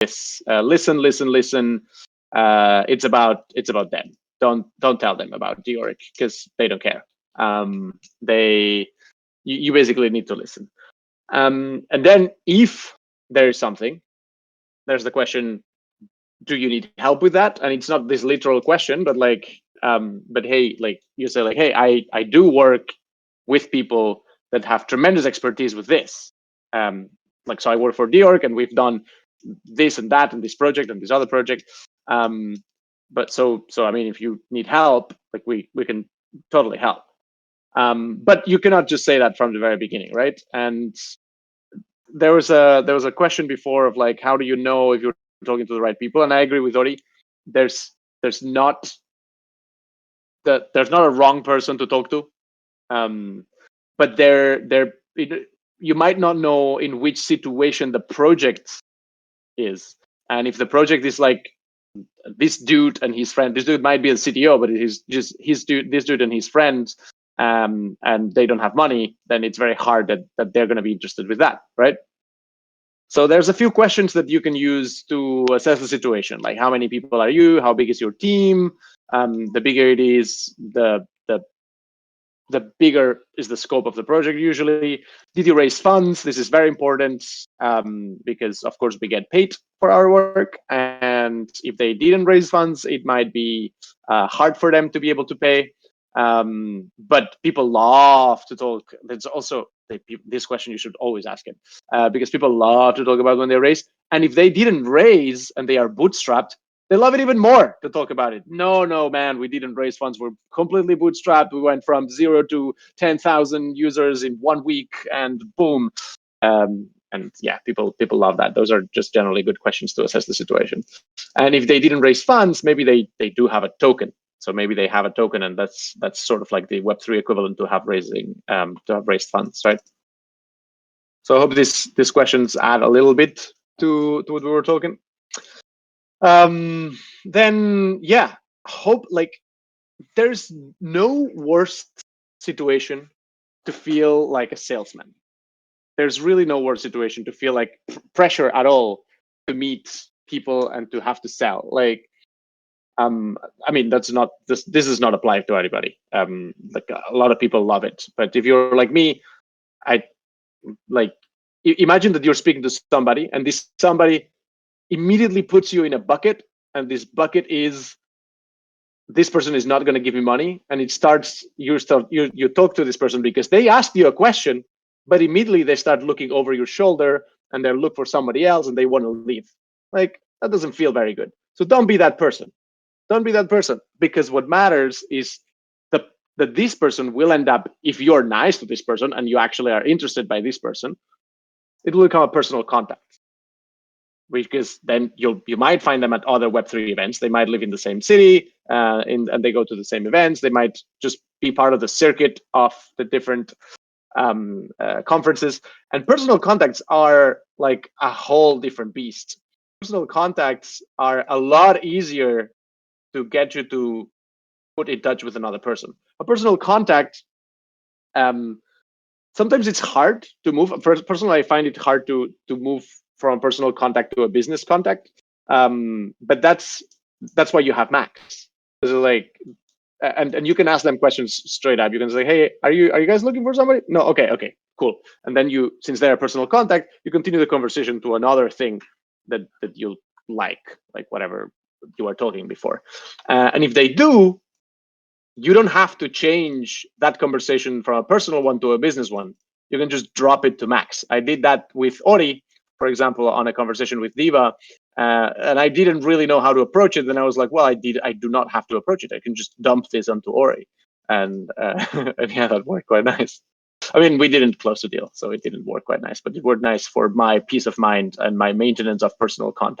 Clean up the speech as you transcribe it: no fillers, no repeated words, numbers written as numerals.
this. Listen. It's about them. Don't tell them about dOrg because they don't care. You basically need to listen. And then if there is something, there's the question, do you need help with that? And it's not this literal question, but but hey, like you say, like, hey, I do work with people that have tremendous expertise with this. So I work for dOrg and we've done this and that and this project and this other project. But so I mean, if you need help, like we can totally help. But you cannot just say that from the very beginning, right? And there was a question before of like, how do you know if you're talking to the right people? And I agree with Ori. There's not a wrong person to talk to, but you might not know in which situation the project is, and if the project is like this dude and his friend, this dude might be a CTO, but he's just this dude and his friends, and they don't have money, then it's very hard that they're going to be interested with that, right? So there's a few questions that you can use to assess the situation, like how many people are you, how big is your team. The bigger it is, the bigger is the scope of the project usually. Did you raise funds? This is very important because of course we get paid for our work, and if they didn't raise funds, it might be hard for them to be able to pay. But people love to talk. There's also this question you should always ask it because people love to talk about when they raise. And if they didn't raise and they are bootstrapped, they love it even more to talk about it. No, man, we didn't raise funds. We're completely bootstrapped. We went from 0 to 10,000 users in 1 week, and boom. And yeah, people love that. Those are just generally good questions to assess the situation. And if they didn't raise funds, maybe they do have a token. So maybe they have a token, and that's sort of like the Web3 equivalent to have raised funds, right? So I hope these questions add a little bit to what we were talking. Then yeah, hope like there's no worse situation to feel like a salesman. There's really no worse situation to feel like pressure at all to meet people and to have to sell. Like, I mean, this is not applied to anybody. Like a lot of people love it, but if you're like me, I like imagine that you're speaking to somebody, and this somebody immediately puts you in a bucket, and this bucket is this person is not going to give me money, and it starts you talk to this person because they asked you a question, but immediately they start looking over your shoulder and they look for somebody else and they want to leave. Like, that doesn't feel very good. So don't be that person. Don't be that person, because what matters is that this person will end up, if you're nice to this person and you actually are interested by this person, it will become a personal contact. Because then you might find them at other Web3 events. They might live in the same city, and they go to the same events. They might just be part of the circuit of the different conferences. And personal contacts are like a whole different beast. Personal contacts are a lot easier to get you to put in touch with another person. A personal contact, sometimes it's hard to move. Personally, I find it hard to move from a personal contact to a business contact. But that's why you have Max. So like, and you can ask them questions straight up. You can say, hey, are you guys looking for somebody? No, okay, cool. And then since they're a personal contact, you continue the conversation to another thing that you like whatever you were talking before. And if they do, you don't have to change that conversation from a personal one to a business one. You can just drop it to Max. I did that with Ori, for example, on a conversation with Diva, and I didn't really know how to approach it. Then I was like, well, I do not have to approach it. I can just dump this onto Ori, and and yeah, that worked quite nice. I mean, we didn't close the deal, so it didn't work quite nice, but it worked nice for my peace of mind and my maintenance of personal contact.